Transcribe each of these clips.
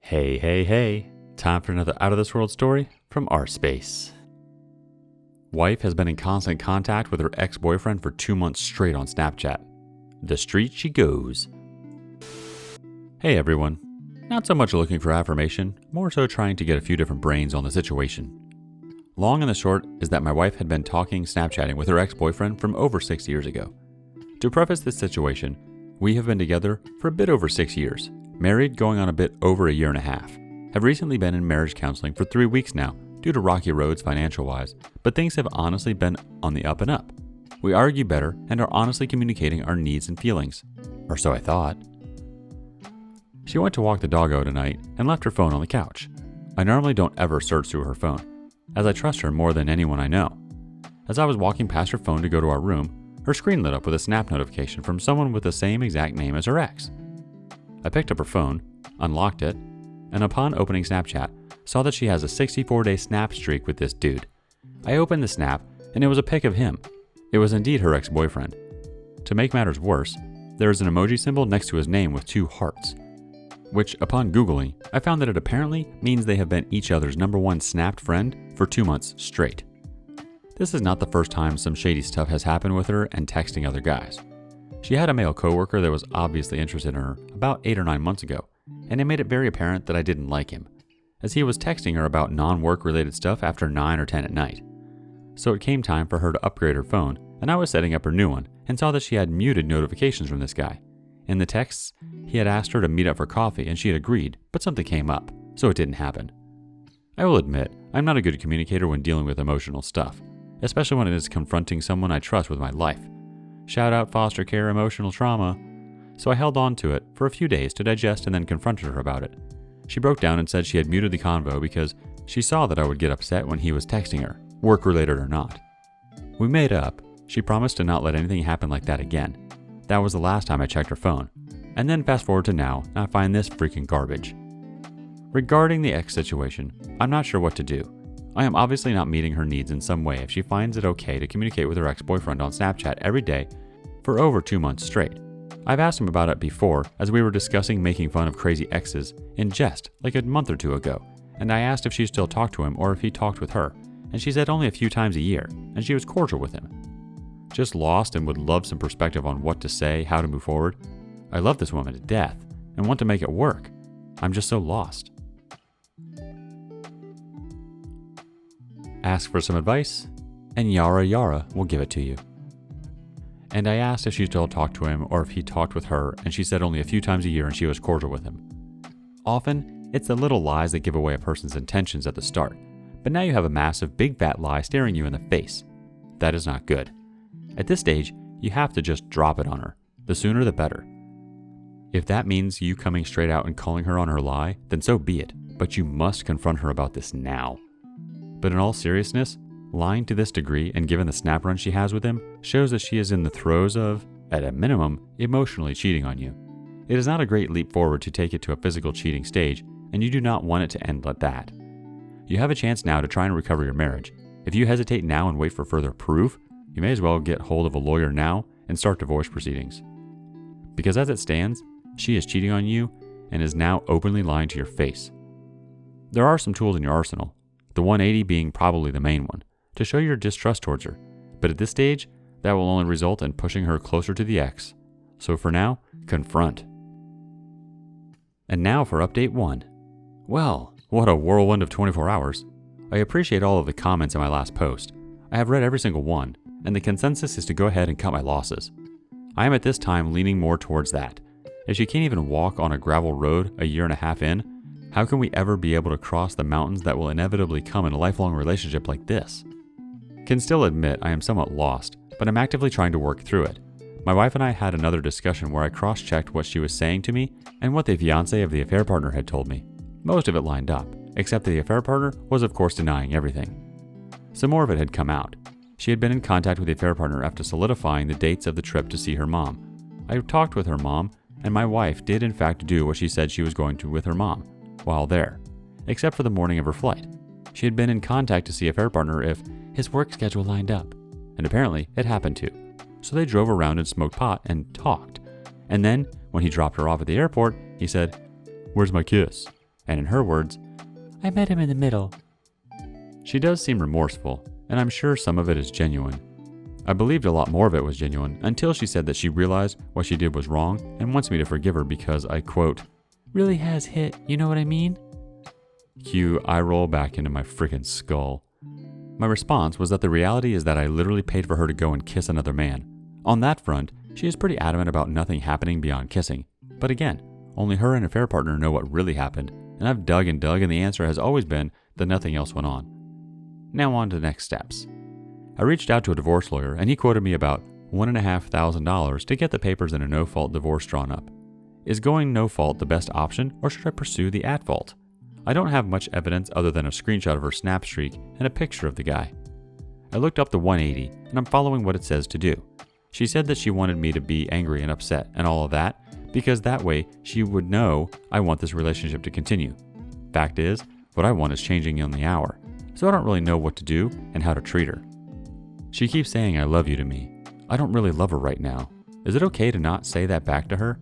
Hey, hey, hey. Time for another Out of This World story from rSpace. Wife has been in constant contact with her ex-boyfriend for 2 months straight on Snapchat. The street she goes. Hey everyone. Not so much looking for affirmation, more so trying to get a few different brains on the situation. Long and the short is that my wife had been Snapchatting with her ex-boyfriend from over 6 years ago. To preface this situation, we have been together for a bit over 6 years. Married going on a bit over a year and a half. Have recently been in marriage counseling for 3 weeks now due to rocky roads financial-wise, but things have honestly been on the up and up. We argue better and are honestly communicating our needs and feelings. Or so I thought. She went to walk the doggo tonight and left her phone on the couch. I normally don't ever search through her phone, as I trust her more than anyone I know. As I was walking past her phone to go to our room, her screen lit up with a snap notification from someone with the same exact name as her ex. I picked up her phone, unlocked it, and upon opening Snapchat, saw that she has a 64-day snap streak with this dude. I opened the snap, and it was a pic of him. It was indeed her ex-boyfriend. To make matters worse, there is an emoji symbol next to his name with 2 hearts, which, upon Googling, I found that it apparently means they have been each other's #1 snapped friend for 2 months straight. This is not the first time some shady stuff has happened with her and texting other guys. She had a male coworker that was obviously interested in her about 8 or 9 months ago, and it made it very apparent that I didn't like him, as he was texting her about non-work related stuff after 9 or 10 at night. So it came time for her to upgrade her phone, and I was setting up her new one and saw that she had muted notifications from this guy. In the texts, he had asked her to meet up for coffee and she had agreed, but something came up, so it didn't happen. I will admit, I'm not a good communicator when dealing with emotional stuff, especially when it is confronting someone I trust with my life. Shout out foster care emotional trauma. So I held on to it for a few days to digest and then confronted her about it. She broke down and said she had muted the convo because she saw that I would get upset when he was texting her, work related or not. We made up. She promised to not let anything happen like that again. That was the last time I checked her phone. And then fast forward to now, and I find this freaking garbage. Regarding the ex situation, I'm not sure what to do. I am obviously not meeting her needs in some way if she finds it okay to communicate with her ex-boyfriend on Snapchat every day for over 2 months straight. I've asked him about it before as we were discussing making fun of crazy exes in jest like a month or 2 ago, and I asked if she still talked to him or if he talked with her, and she said only a few times a year, and she was cordial with him. Just lost and would love some perspective on what to say, how to move forward. I love this woman to death and want to make it work. I'm just so lost. Ask for some advice, and Yara will give it to you. And I asked if she still talked to him or if he talked with her, and she said only a few times a year and she was cordial with him. Often, it's the little lies that give away a person's intentions at the start, but now you have a massive big fat lie staring you in the face. That is not good. At this stage, you have to just drop it on her. The sooner the better. If that means you coming straight out and calling her on her lie, then so be it, but you must confront her about this now. But in all seriousness, lying to this degree and given the snap run she has with him shows that she is in the throes of, at a minimum, emotionally cheating on you. It is not a great leap forward to take it to a physical cheating stage, and you do not want it to end like that. You have a chance now to try and recover your marriage. If you hesitate now and wait for further proof, you may as well get hold of a lawyer now and start divorce proceedings. Because as it stands, she is cheating on you and is now openly lying to your face. There are some tools in your arsenal, the 180 being probably the main one, to show your distrust towards her. But at this stage, that will only result in pushing her closer to the ex. So for now, confront. And now for update 1. Well, what a whirlwind of 24 hours. I appreciate all of the comments in my last post. I have read every single one, and the consensus is to go ahead and cut my losses. I am at this time leaning more towards that. If she can't even walk on a gravel road a year and a half in, how can we ever be able to cross the mountains that will inevitably come in a lifelong relationship like this? Can still admit I am somewhat lost, but I'm actively trying to work through it. My wife and I had another discussion where I cross-checked what she was saying to me and what the fiancé of the affair partner had told me. Most of it lined up, except that the affair partner was of course denying everything. Some more of it had come out. She had been in contact with the affair partner after solidifying the dates of the trip to see her mom. I talked with her mom, and my wife did in fact do what she said she was going to with her mom while there, except for the morning of her flight. She had been in contact to see a affair partner if his work schedule lined up, and apparently it happened to. So they drove around and smoked pot and talked. And then, when he dropped her off at the airport, he said, "Where's my kiss?" And in her words, "I met him in the middle." She does seem remorseful, and I'm sure some of it is genuine. I believed a lot more of it was genuine until she said that she realized what she did was wrong and wants me to forgive her because I, quote, "really has hit, you know what I mean?" Cue eye roll back into my freaking skull. My response was that the reality is that I literally paid for her to go and kiss another man. On that front, she is pretty adamant about nothing happening beyond kissing. But again, only her and her affair partner know what really happened, and I've dug and dug, and the answer has always been that nothing else went on. Now on to the next steps. I reached out to a divorce lawyer, and he quoted me about $1,500 to get the papers in a no-fault divorce drawn up. Is going no-fault the best option, or should I pursue the at-fault? I don't have much evidence other than a screenshot of her snap streak and a picture of the guy. I looked up the 180, and I'm following what it says to do. She said that she wanted me to be angry and upset and all of that, because that way she would know I want this relationship to continue. Fact is, what I want is changing on the hour, so I don't really know what to do and how to treat her. She keeps saying I love you to me. I don't really love her right now. Is it okay to not say that back to her?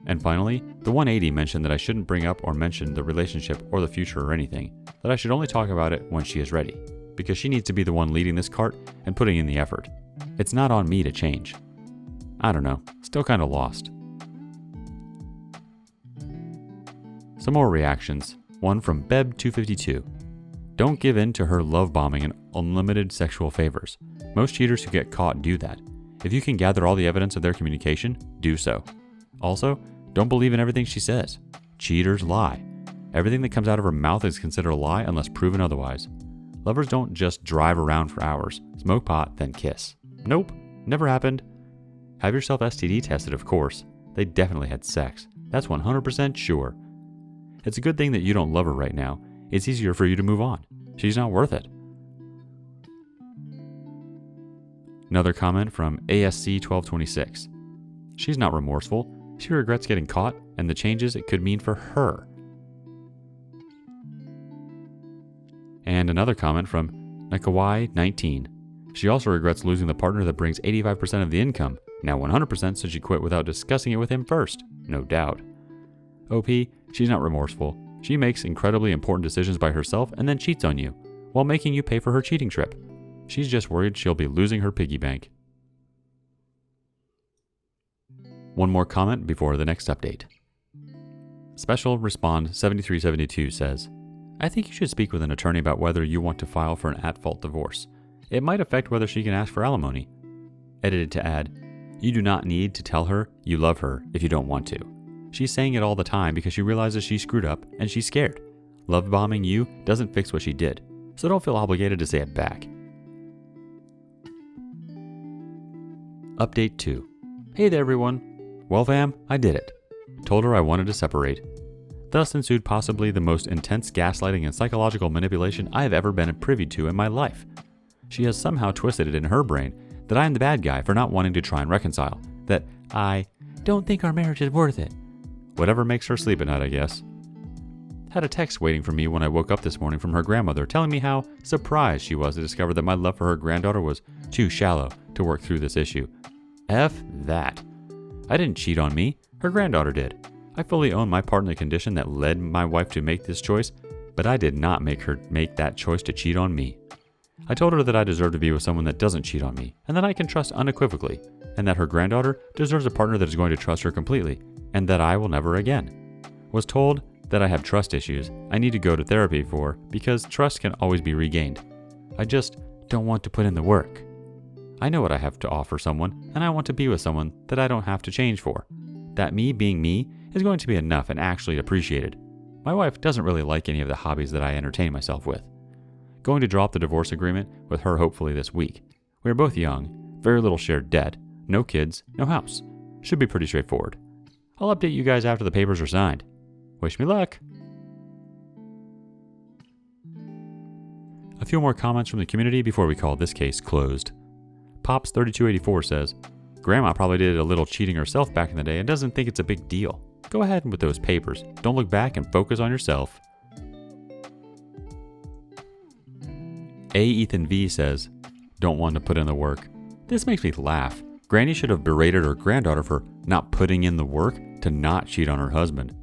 And finally, the 180 mentioned that I shouldn't bring up or mention the relationship or the future or anything, that I should only talk about it when she is ready, because she needs to be the one leading this cart and putting in the effort. It's not on me to change. I don't know, still kind of lost. Some more reactions, one from Beb252. Don't give in to her love bombing and unlimited sexual favors. Most cheaters who get caught do that. If you can gather all the evidence of their communication, do so. Also, don't believe in everything she says. Cheaters lie. Everything that comes out of her mouth is considered a lie unless proven otherwise. Lovers don't just drive around for hours, smoke pot, then kiss. Nope, never happened. Have yourself STD tested, of course. They definitely had sex. That's 100% sure. It's a good thing that you don't love her right now. It's easier for you to move on. She's not worth it. Another comment from ASC1226. She's not remorseful. She regrets getting caught and the changes it could mean for her. And another comment from Nakawai19. She also regrets losing the partner that brings 85% of the income, now 100% since she quit without discussing it with him first, no doubt. OP, she's not remorseful. She makes incredibly important decisions by herself and then cheats on you, while making you pay for her cheating trip. She's just worried she'll be losing her piggy bank. One more comment before the next update. Special Respond 7372 says, I think you should speak with an attorney about whether you want to file for an at-fault divorce. It might affect whether she can ask for alimony. Edited to add, you do not need to tell her you love her if you don't want to. She's saying it all the time because she realizes she screwed up and she's scared. Love bombing you doesn't fix what she did, so don't feel obligated to say it back. Update 2. Hey there everyone. Well fam, I did it. Told her I wanted to separate. Thus ensued possibly the most intense gaslighting and psychological manipulation I have ever been privy to in my life. She has somehow twisted it in her brain that I am the bad guy for not wanting to try and reconcile, that I don't think our marriage is worth it. Whatever makes her sleep at night, I guess. Had a text waiting for me when I woke up this morning from her grandmother telling me how surprised she was to discover that my love for her granddaughter was too shallow to work through this issue. F that. I didn't cheat on me, her granddaughter did. I fully own my part in the condition that led my wife to make this choice, but I did not make her make that choice to cheat on me. I told her that I deserve to be with someone that doesn't cheat on me, and that I can trust unequivocally, and that her granddaughter deserves a partner that is going to trust her completely, and that I will never again. Was told that I have trust issues I need to go to therapy for because trust can always be regained. I just don't want to put in the work. I know what I have to offer someone, and I want to be with someone that I don't have to change for. That me being me is going to be enough and actually appreciated. My wife doesn't really like any of the hobbies that I entertain myself with. Going to drop the divorce agreement with her hopefully this week. We are both young, very little shared debt, no kids, no house. Should be pretty straightforward. I'll update you guys after the papers are signed. Wish me luck. A few more comments from the community before we call this case closed. Pops3284 says, Grandma probably did a little cheating herself back in the day and doesn't think it's a big deal. Go ahead with those papers. Don't look back and focus on yourself. Ethan V says, don't want to put in the work. This makes me laugh. Granny should have berated her granddaughter for not putting in the work to not cheat on her husband.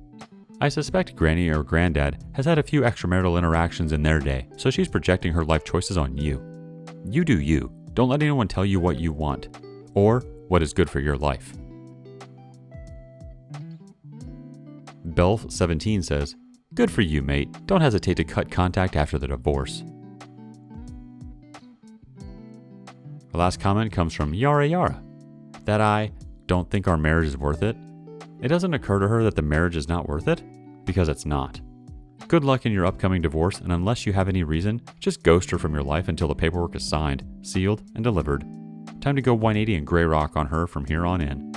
I suspect Granny or Granddad has had a few extramarital interactions in their day, so she's projecting her life choices on you. You do you. Don't let anyone tell you what you want, or what is good for your life. Belf17 says, "Good for you, mate. Don't hesitate to cut contact after the divorce." The last comment comes from Yara Yara, that I don't think our marriage is worth it. It doesn't occur to her that the marriage is not worth it, because it's not. Good luck in your upcoming divorce, and unless you have any reason, just ghost her from your life until the paperwork is signed, sealed, and delivered. Time to go 180 and gray rock on her from here on in.